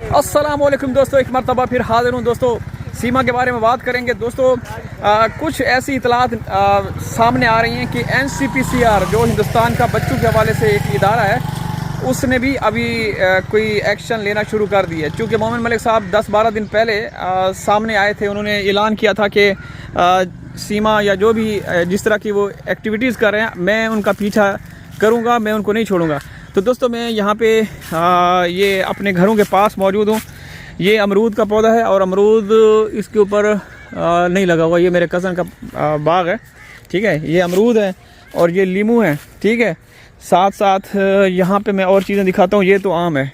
अस्सलाम वालेकुम दोस्तों, एक मरतबा फिर हाजिर हूँ दोस्तों। सीमा के बारे में बात करेंगे दोस्तों। कुछ ऐसी इतलात सामने आ रही हैं कि NCPCR जो हिंदुस्तान का बच्चों के हवाले से एक इदारा है, उसने भी अभी कोई एक्शन लेना शुरू कर दिया है। चूँकि मोमिन मलिक साहब 10-12 दिन पहले सामने आए थे, उन्होंने ऐलान किया था कि सीमा या जो भी जिस तरह की वो एक्टिविटीज़ कर रहे हैं, मैं उनका पीछा करूँगा, मैं उनको नहीं छोड़ूंगा। तो दोस्तों मैं यहाँ पे ये अपने घरों के पास मौजूद हूँ। ये अमरूद का पौधा है और अमरूद इसके ऊपर नहीं लगा हुआ। ये मेरे कज़न का बाग है, ठीक है। ये अमरूद है और ये लीमू है, ठीक है। साथ साथ यहाँ पे मैं और चीज़ें दिखाता हूँ। ये तो आम है,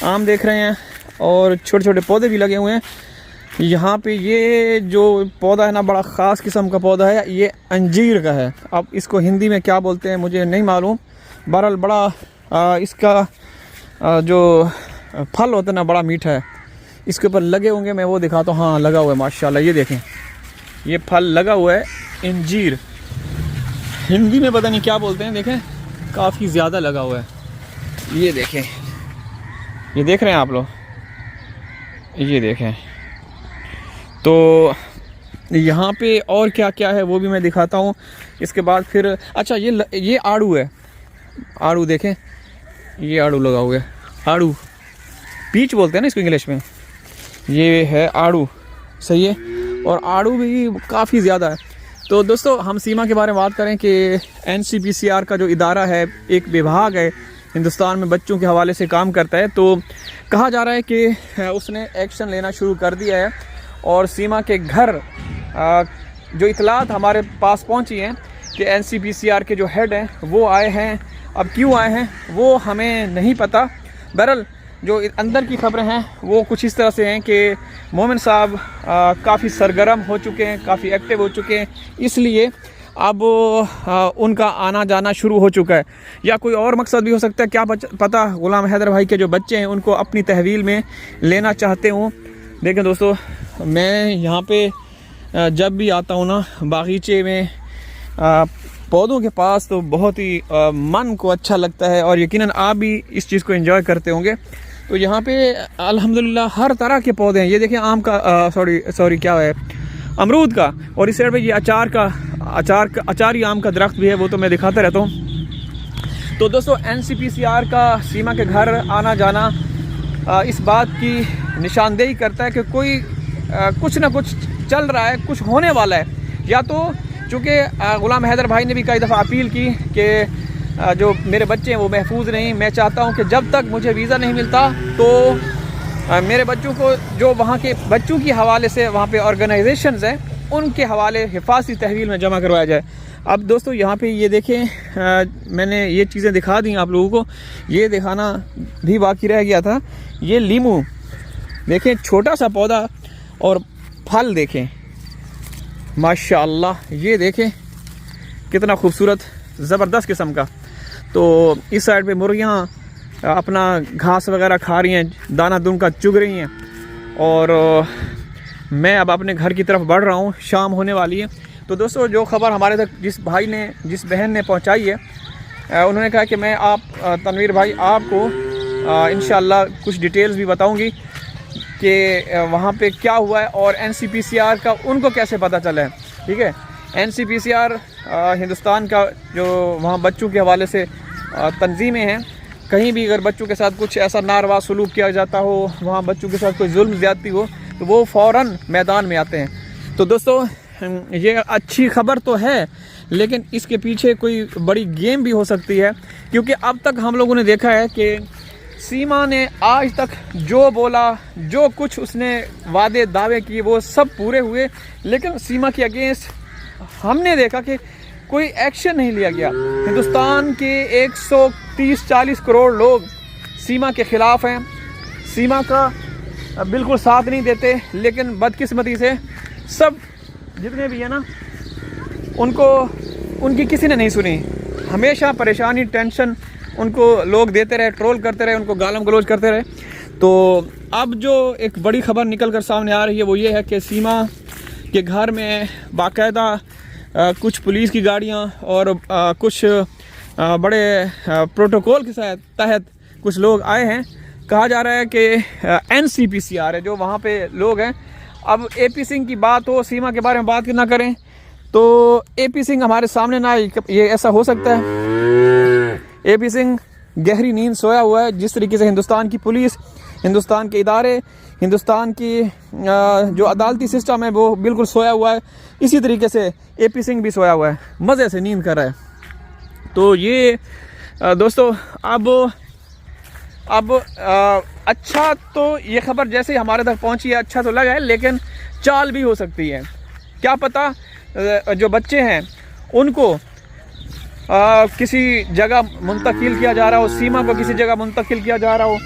आम देख रहे हैं, और छोटे छोटे पौधे भी लगे हुए हैं यहाँ पे। ये जो पौधा है ना, बड़ा ख़ास किस्म का पौधा है। ये अंजीर का है। अब इसको हिंदी में क्या बोलते हैं मुझे नहीं मालूम। बहरहाल बड़ा इसका जो फल होता है ना, बड़ा मीठा है। इसके ऊपर लगे होंगे, मैं वो दिखाता हूँ। हाँ, लगा हुआ है माशाल्लाह। ये देखें, ये फल लगा हुआ है, अंजीर। हिंदी में पता नहीं क्या बोलते हैं, देखें काफ़ी ज़्यादा लगा हुआ है। ये देखें, ये देख रहे हैं आप लोग, ये देखें। तो यहाँ पे और क्या क्या है वो भी मैं दिखाता हूँ। इसके बाद फिर अच्छा, ये आड़ू है। आड़ू देखें, ये आड़ू लगा हुआ है। आड़ू पीच बोलते हैं ना इसको इंग्लिश में। ये है आड़ू, सही है। और आड़ू भी काफ़ी ज़्यादा है। तो दोस्तों हम सीमा के बारे में बात करें कि NCPCR का जो इदारा है, एक विभाग है हिंदुस्तान में, बच्चों के हवाले से काम करता है। तो कहा जा रहा है कि उसने एक्शन लेना शुरू कर दिया है। और सीमा के घर जो इतलात हमारे पास पहुंची हैं कि NCPCR के जो हेड हैं वो आए हैं। अब क्यों आए हैं वो हमें नहीं पता। बहरहाल जो अंदर की खबरें हैं वो कुछ इस तरह से हैं कि मोमिन साहब काफ़ी सरगर्म हो चुके हैं, काफ़ी एक्टिव हो चुके हैं, इसलिए अब उनका आना जाना शुरू हो चुका है। या कोई और मकसद भी हो सकता है, क्या पता गुलाम हैदर भाई के जो बच्चे हैं उनको अपनी तहवील में लेना चाहते हों। देखें दोस्तों, मैं यहाँ पे जब भी आता हूँ ना बागीचे में, पौधों के पास, तो बहुत ही मन को अच्छा लगता है। और यकीनन आप भी इस चीज़ को एंजॉय करते होंगे। तो यहाँ पे अल्हम्दुलिल्लाह हर तरह के पौधे हैं। ये देखें आम का सॉरी क्या है, अमरूद का। और इस साइड पे ये अचारी आम का दरख्त भी है, वो तो मैं दिखाता रहता हूँ। तो दोस्तों NCPCR का सीमा के घर आना जाना इस बात की निशानदेही करता है कि कोई कुछ ना कुछ चल रहा है, कुछ होने वाला है। या तो चूँकि गुलाम हैदर भाई ने भी कई दफ़ा अपील की कि जो मेरे बच्चे हैं वो महफूज नहीं। मैं चाहता हूं कि जब तक मुझे वीज़ा नहीं मिलता तो मेरे बच्चों को, जो वहां के बच्चों की हवाले से वहां पे ऑर्गेनाइजेशंस हैं, उनके हवाले हिफाजती तहवील में जमा करवाया जाए। अब दोस्तों यहाँ पे ये देखें, मैंने ये चीज़ें दिखा दी आप लोगों को, ये दिखाना भी बाकी रह गया था। ये लीमू देखें, छोटा सा पौधा, और फल देखें माशाअल्लाह। ये देखें कितना खूबसूरत ज़बरदस्त किस्म का। तो इस साइड पे मुर्गियाँ अपना घास वगैरह खा रही हैं, दाना दुन का चुग रही हैं। और मैं अब अपने घर की तरफ बढ़ रहा हूँ, शाम होने वाली है। तो दोस्तों जो ख़बर हमारे तक जिस बहन ने पहुँचाई है, उन्होंने कहा कि मैं तनवीर भाई आपको इंशाअल्लाह कुछ डिटेल्स भी बताऊँगी कि वहाँ पे क्या हुआ है और NCPCR का उनको कैसे पता चला है, ठीक है। NCPCR हिंदुस्तान का जो वहाँ बच्चों के हवाले से तंजीमें हैं, कहीं भी अगर बच्चों के साथ कुछ ऐसा नारवा सलूक किया जाता हो, वहाँ बच्चों के साथ कोई जुल्म ज़्यादती हो, तो वो फ़ौरन मैदान में आते हैं। तो दोस्तों ये अच्छी खबर तो है, लेकिन इसके पीछे कोई बड़ी गेम भी हो सकती है। क्योंकि अब तक हम लोगों ने देखा है कि सीमा ने आज तक जो बोला, जो कुछ उसने वादे दावे किए, वो सब पूरे हुए। लेकिन सीमा के अगेंस्ट हमने देखा कि कोई एक्शन नहीं लिया गया। हिंदुस्तान के 130-140 करोड़ लोग सीमा के ख़िलाफ़ हैं, सीमा का बिल्कुल साथ नहीं देते। लेकिन बदकिस्मती से सब जितने भी हैं ना, उनकी किसी ने नहीं सुनी। हमेशा परेशानी, टेंशन उनको लोग देते रहे, ट्रोल करते रहे, उनको गालम गलोच करते रहे। तो अब जो एक बड़ी खबर निकल कर सामने आ रही है वो ये है कि सीमा के घर में बाकायदा कुछ पुलिस की गाड़ियां और कुछ बड़े प्रोटोकॉल के तहत कुछ लोग आए हैं कहा जा रहा है कि NCPCR है जो वहाँ पे लोग हैं। अब AP सिंह की बात हो, सीमा के बारे में बात ना करें तो AP सिंह हमारे सामने ना आए, ये ऐसा हो सकता है? AP सिंह गहरी नींद सोया हुआ है। जिस तरीके से हिंदुस्तान की पुलिस, हिंदुस्तान के इदारे, हिंदुस्तान की जो अदालती सिस्टम है वो बिल्कुल सोया हुआ है, इसी तरीके से AP सिंह भी सोया हुआ है, मज़े से नींद कर रहा है। तो ये दोस्तों अब अच्छा तो ये खबर जैसे ही हमारे तक पहुंची है अच्छा तो लगा है, लेकिन चाल भी हो सकती है। क्या पता जो बच्चे हैं उनको किसी जगह मुंतकिल किया जा रहा हो, सीमा को किसी जगह मुंतकिल किया जा रहा हो,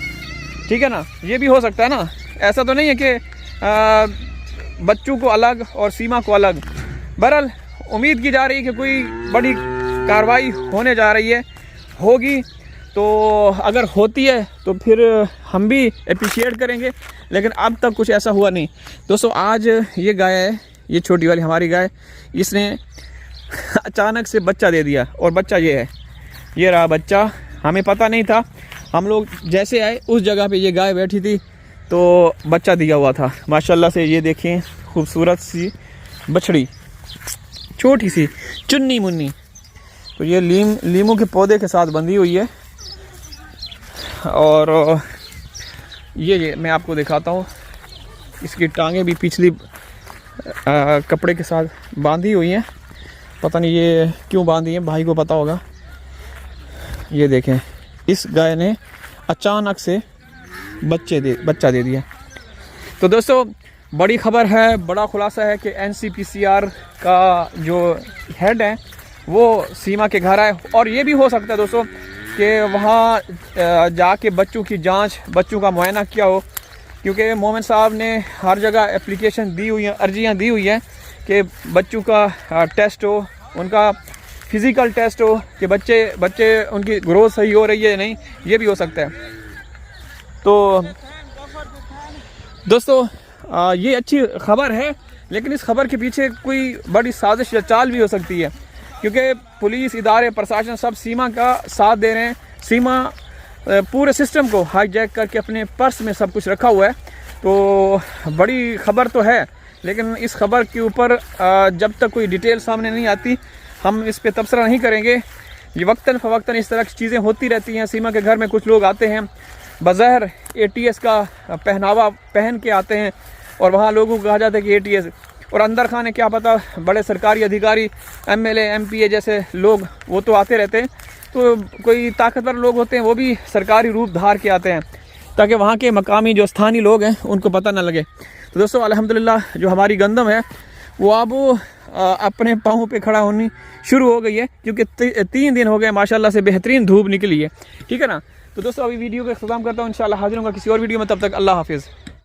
ठीक है ना, ये भी हो सकता है ना। ऐसा तो नहीं है कि बच्चों को अलग और सीमा को अलग। बहरहाल उम्मीद की जा रही है कि कोई बड़ी कार्रवाई होने जा रही है, होगी तो अगर होती है तो फिर हम भी अप्रिशिएट करेंगे, लेकिन अब तक कुछ ऐसा हुआ नहीं। दोस्तों आज ये गाय है, ये छोटी वाली हमारी गाय, इसने अचानक से बच्चा दे दिया और बच्चा ये है, ये रहा बच्चा। हमें पता नहीं था, हम लोग जैसे आए उस जगह पे ये गाय बैठी थी तो बच्चा दिया हुआ था माशाल्लाह से। ये देखें खूबसूरत सी बछड़ी, छोटी सी चुन्नी मुन्नी। तो ये लीमू के पौधे के साथ बंधी हुई है और ये मैं आपको दिखाता हूँ, इसकी टांगें भी पिछली कपड़े के साथ बांधी हुई हैं। पता नहीं ये क्यों बांधी हैं, भाई को पता होगा। ये देखें इस गाय ने अचानक से बच्चा दे दिया। तो दोस्तों बड़ी खबर है, बड़ा खुलासा है कि NCPCR का जो हेड है वो सीमा के घर आए, और ये भी हो सकता है दोस्तों कि वहाँ जाके बच्चों की जांच, बच्चों का मुआयना किया हो, क्योंकि मोमिन साहब ने हर जगह एप्लीकेशन दी हुई हैं, अर्जियाँ दी हुई हैं कि बच्चों का टेस्ट हो, उनका फिज़िकल टेस्ट हो कि बच्चे उनकी ग्रोथ सही हो रही है नहीं, ये भी हो सकता है। तो दोस्तों ये अच्छी खबर है, लेकिन इस खबर के पीछे कोई बड़ी साजिश या चाल भी हो सकती है, क्योंकि पुलिस, इदारे, प्रशासन सब सीमा का साथ दे रहे हैं। सीमा पूरे सिस्टम को हाईजैक करके अपने पर्स में सब कुछ रखा हुआ है। तो बड़ी खबर तो है, लेकिन इस खबर के ऊपर जब तक कोई डिटेल सामने नहीं आती हम इस पे तबसरा नहीं करेंगे। ये वक्तन फ़वक्तन इस तरह की चीज़ें होती रहती हैं। सीमा के घर में कुछ लोग आते हैं, बज़ाहिर ATS का पहनावा पहन के आते हैं और वहाँ लोगों को कहा जाता है कि ATS, और अंदर खाने क्या पता बड़े सरकारी अधिकारी, MLA, MPA जैसे लोग वो तो आते रहते हैं। तो कोई ताकतवर लोग होते हैं वो भी सरकारी रूप धार के आते हैं ताकि वहाँ के मकामी जो स्थानीय लोग हैं उनको पता ना लगे। तो दोस्तों अल्हम्दुलिल्लाह जो हमारी गंदम है वो अब अपने पाँव पे खड़ा होनी शुरू हो गई है, क्योंकि 3 दिन हो गए माशाल्लाह से बेहतरीन धूप निकली है, ठीक है ना। तो दोस्तों अभी वीडियो का इख्तिताम करता हूँ, इंशाल्लाह हाजिर होगा किसी और वीडियो में, तब तक अल्लाह हाफिज़।